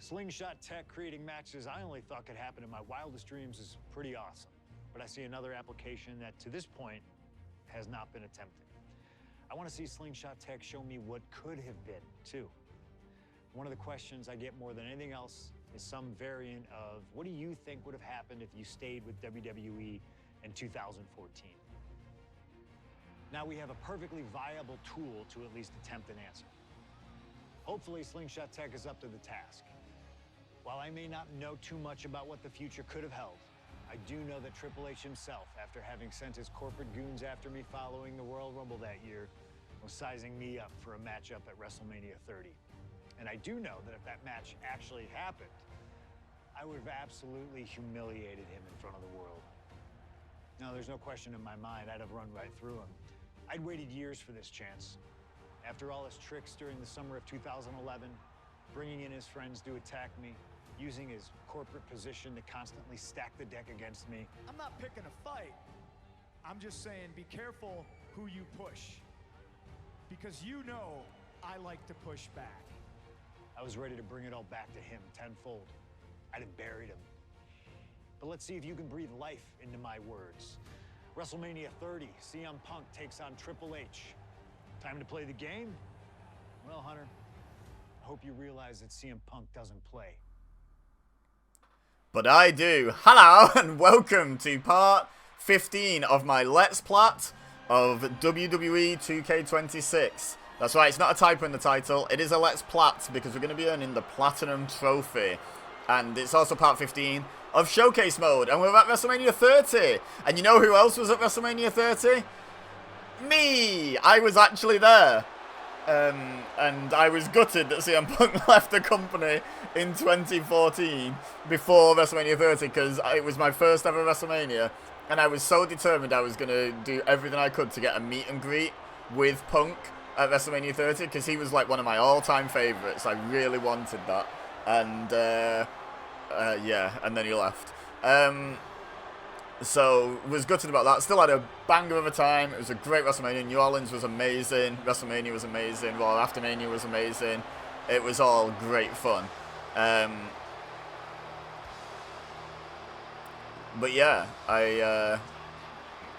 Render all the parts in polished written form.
Slingshot tech creating matches I only thought could happen in my wildest dreams is pretty awesome. But I see another application that, to this point, has not been attempted. I want to see Slingshot tech show me what could have been, too. One of the questions I get more than anything else is some variant of, what do you think would have happened if you stayed with WWE in 2014? Now we have a perfectly viable tool to at least attempt an answer. Hopefully, Slingshot Tech is up to the task. While I may not know too much about what the future could have held, I do know that Triple H himself, after having sent his corporate goons after me following the Royal Rumble that year, was sizing me up for a matchup at WrestleMania 30. And I do know that if that match actually happened, I would have absolutely humiliated him in front of the world. Now, there's no question in my mind I'd have run right through him. I'd waited years for this chance. After all his tricks during the summer of 2011, bringing in his friends to attack me, using his corporate position to constantly stack the deck against me. I'm not picking a fight. I'm just saying be careful who you push. Because you know I like to push back. I was ready to bring it all back to him tenfold. I'd have buried him. But let's see if you can breathe life into my words. WrestleMania 30, CM Punk takes on Triple H. Time to play the game? Well, Hunter, I hope you realize that CM Punk doesn't play. But I do. Hello and welcome to part 15 of my Let's Plat of WWE 2K26. That's right, it's not a typo in the title, it is a Let's Plat because we're going to be earning the Platinum Trophy. And it's also part 15 of Showcase Mode, and we're at WrestleMania 30. And you know who else was at WrestleMania 30? Me! I was actually there. And I was gutted that CM Punk left the company in 2014 before WrestleMania 30 because it was my first ever WrestleMania, and I was so determined I was going to do everything I could to get a meet and greet with Punk at WrestleMania 30 because he was like one of my all-time favourites. I really wanted that. And yeah, and then he left. So was gutted about that. Still had a banger of a time. It was a great WrestleMania. New Orleans was amazing. WrestleMania was amazing. Well, Aftermania was amazing. It was all great fun. But yeah,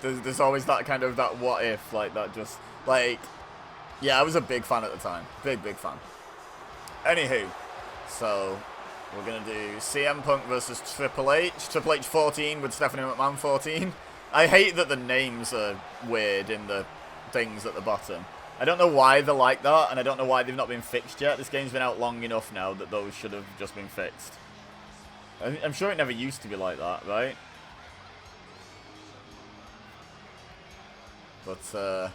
there's always that kind of that what if, like that just like, yeah, I was a big fan at the time. Big fan. Anywho, so we're going to do CM Punk versus Triple H. Triple H 14 with Stephanie McMahon 14. I hate that the names are weird in the things at the bottom. I don't know why they're like that, and I don't know why they've not been fixed yet. This game's been out long enough now that those should have just been fixed. I'm sure it never used to be like that, right? But,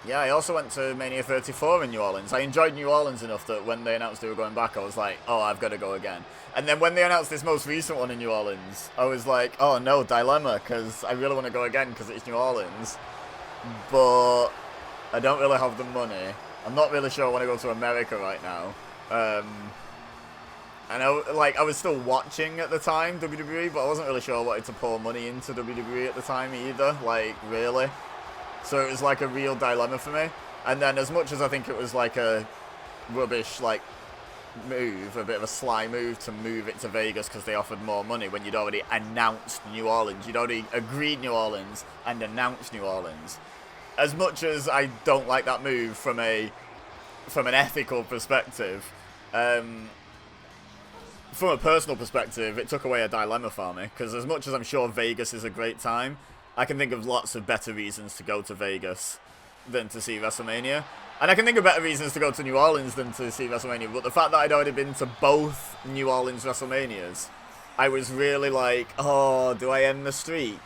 yeah, I also went to Mania 34 in New Orleans. I enjoyed New Orleans enough that when they announced they were going back, I was like, oh, I've got to go again. And then when they announced this most recent one in New Orleans, I was like, oh no, dilemma, because I really want to go again because it's New Orleans. But I don't really have the money. I'm not really sure I want to go to America right now. And I was still watching at the time, WWE, but I wasn't really sure I wanted to pour money into WWE at the time either, like, really. So it was like a real dilemma for me. And then as much as I think it was like a rubbish like move, a bit of a sly move to move it to Vegas because they offered more money when you'd already announced New Orleans. You'd already agreed New Orleans and announced New Orleans. As much as I don't like that move from an ethical perspective, from a personal perspective, it took away a dilemma for me. Because as much as I'm sure Vegas is a great time, I can think of lots of better reasons to go to Vegas than to see WrestleMania. And I can think of better reasons to go to New Orleans than to see WrestleMania. But the fact that I'd already been to both New Orleans WrestleManias, I was really like, oh, do I end the streak?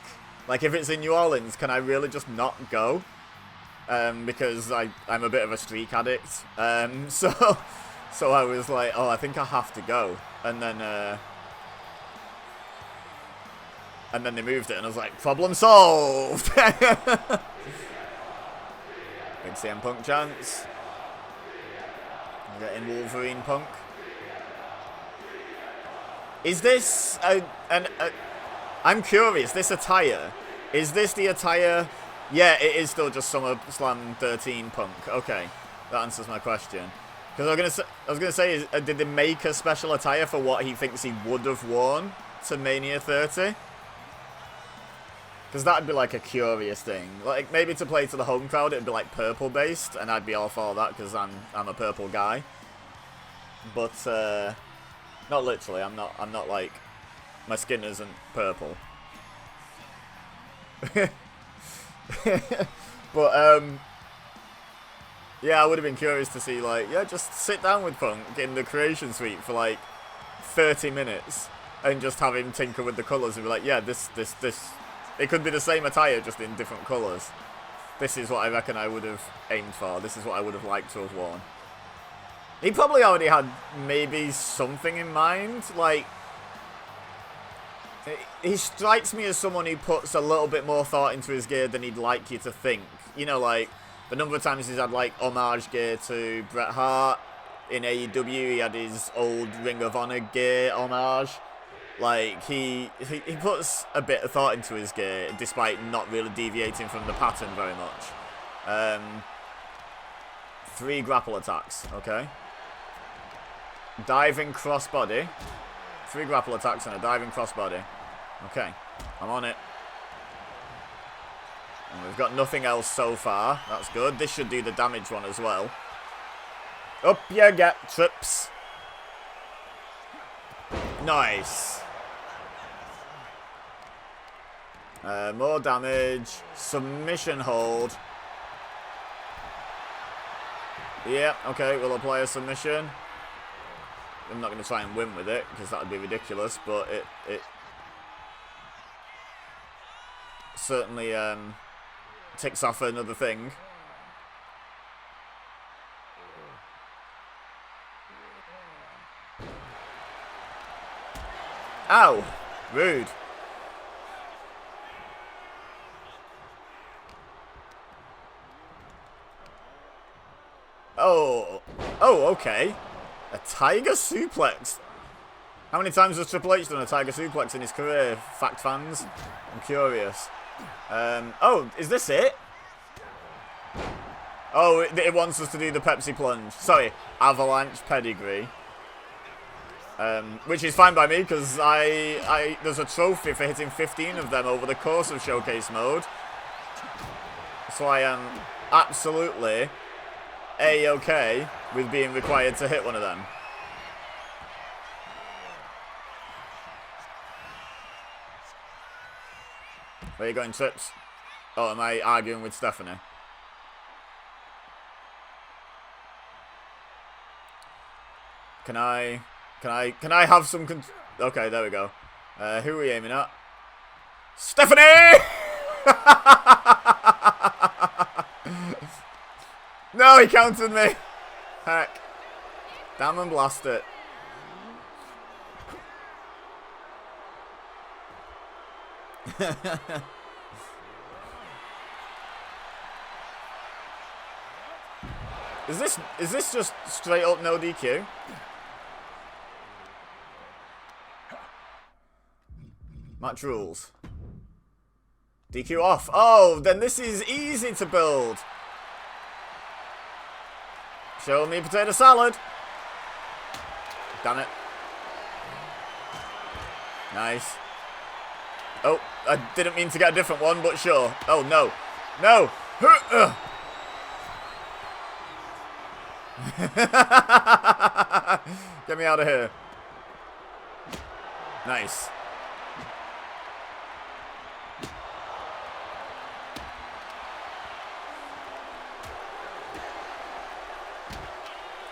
Like, if it's in New Orleans, can I really just not go? Because I'm a bit of a streak addict. So I was like, oh, I think I have to go. And then they moved it, and I was like, problem solved! Big CM Punk chance. Getting Wolverine Punk. Is this... I'm curious, this attire, is this the attire Yeah, it is still just SummerSlam 13 Punk. Okay, that answers my question. Because I was gonna say, did they make a special attire for what he thinks he would have worn to Mania 30? Because that'd be like a curious thing. Like maybe to play to the home crowd, it'd be like purple based, and I'd be all for that because I'm a purple guy. But not literally. I'm not like, my skin isn't purple. But yeah, I would have been curious to see, like, yeah, just sit down with Punk in the creation suite for like 30 minutes and just have him tinker with the colours and be like, yeah, this. It could be the same attire, just in different colours. This is what I reckon I would have aimed for. This is what I would have liked to have worn. He probably already had maybe something in mind. Like, he strikes me as someone who puts a little bit more thought into his gear than he'd like you to think. You know, like, the number of times he's had, like, homage gear to Bret Hart. In AEW, he had his old Ring of Honor gear homage. Like, he puts a bit of thought into his gear, despite not really deviating from the pattern very much. 3 grapple attacks, okay. Diving crossbody. 3 grapple attacks and a diving crossbody. Okay, I'm on it. And we've got nothing else so far. That's good. This should do the damage one as well. Up you get, trips. Nice. More damage. Submission hold. Yeah, okay, we'll apply a submission. I'm not going to try and win with it, because that would be ridiculous, but it certainly ticks off another thing. Ow! Rude. Oh, okay. A tiger suplex. How many times has Triple H done a tiger suplex in his career, fact fans? I'm curious. Oh, is this it? Oh, it wants us to do the Pepsi plunge. Sorry, avalanche pedigree. Which is fine by me, because there's a trophy for hitting 15 of them over the course of Showcase Mode. So I am absolutely A-okay with being required to hit one of them. Where are you going, Trips? Oh, am I arguing with Stephanie? Can I have some okay, there we go. Who are we aiming at? Stephanie! No, he counted me. Heck. Damn and blast it. Is this just straight up no DQ? Match rules. DQ off. Oh, then this is easy to build. Show me potato salad. Damn it. Nice. Oh, I didn't mean to get a different one, but sure. Oh, no. No. Get me out of here. Nice.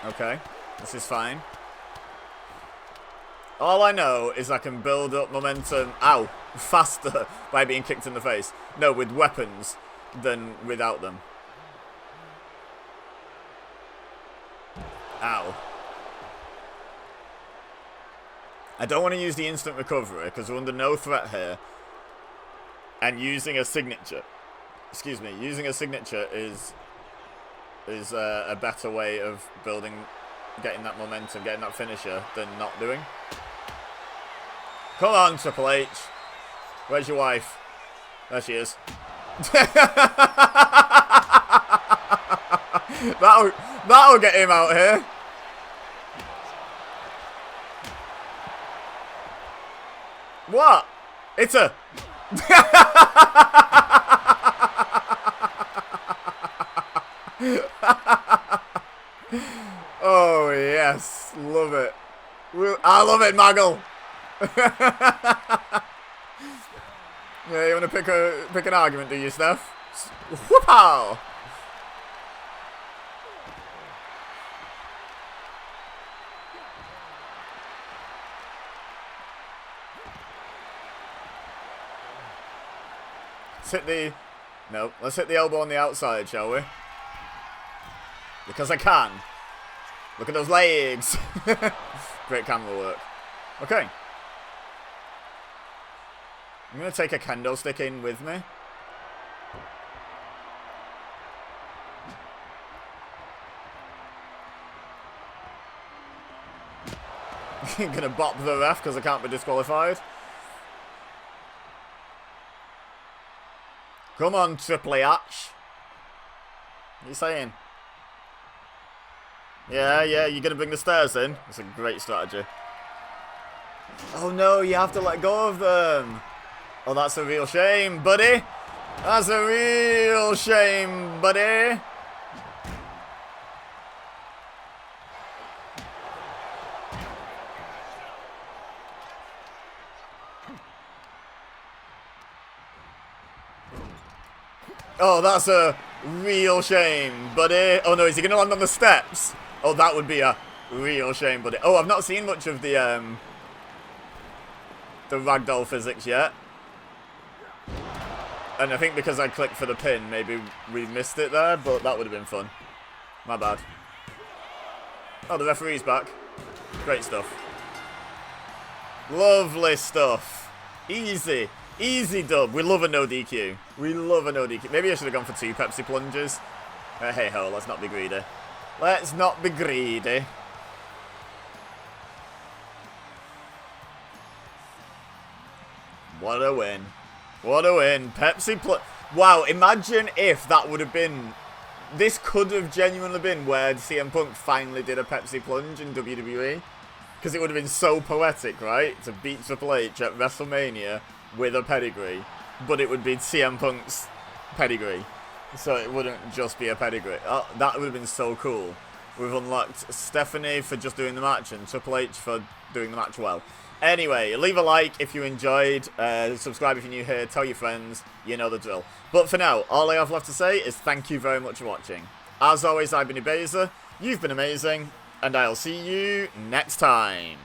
Okay, this is fine. All I know is I can build up momentum, ow, faster by being kicked in the face. No, with weapons than without them. Ow. I don't want to use the instant recovery because we're under no threat here. And using a signature, excuse me, using a signature is a better way of getting that momentum, getting that finisher than not doing. Come on, Triple H. Where's your wife? There she is. That'll get him out here. What? It's a... Oh, yes. Love it. I love it, Maggle. Yeah, you want to pick an argument, do you, Steph? Whoop-pow! Let's hit the... No, let's hit the elbow on the outside, shall we? Because I can. Look at those legs. Great camera work. Okay. I'm going to take a kendo stick in with me. Going to bop the ref because I can't be disqualified. Come on, Triple H. What are you saying? Yeah, you're going to bring the stairs in? That's a great strategy. Oh no, you have to let go of them. Oh, that's a real shame, buddy. That's a real shame, buddy. Oh, that's a real shame, buddy. Oh no, is he going to land on the steps? Oh, that would be a real shame, buddy. Oh, I've not seen much of the ragdoll physics yet. And I think because I clicked for the pin, maybe we missed it there, but that would have been fun. My bad. Oh, the referee's back. Great stuff. Lovely stuff. Easy. Easy dub. We love a no DQ. We love a no DQ. Maybe I should have gone for 2 Pepsi plunges. Hey ho, let's not be greedy. Let's not be greedy. What a win. What a win. Pepsi plunge. Wow, imagine if that would have been... This could have genuinely been where CM Punk finally did a Pepsi plunge in WWE. Because it would have been so poetic, right? To beat Triple H at WrestleMania with a pedigree. But it would be CM Punk's pedigree. So it wouldn't just be a pedigree. Oh, that would have been so cool. We've unlocked Stephanie for just doing the match and Triple H for doing the match well. Anyway, leave a like if you enjoyed, subscribe if you're new here, tell your friends, you know the drill. But for now, all I have left to say is thank you very much for watching. As always, I've been EBEZA, you've been amazing, and I'll see you next time.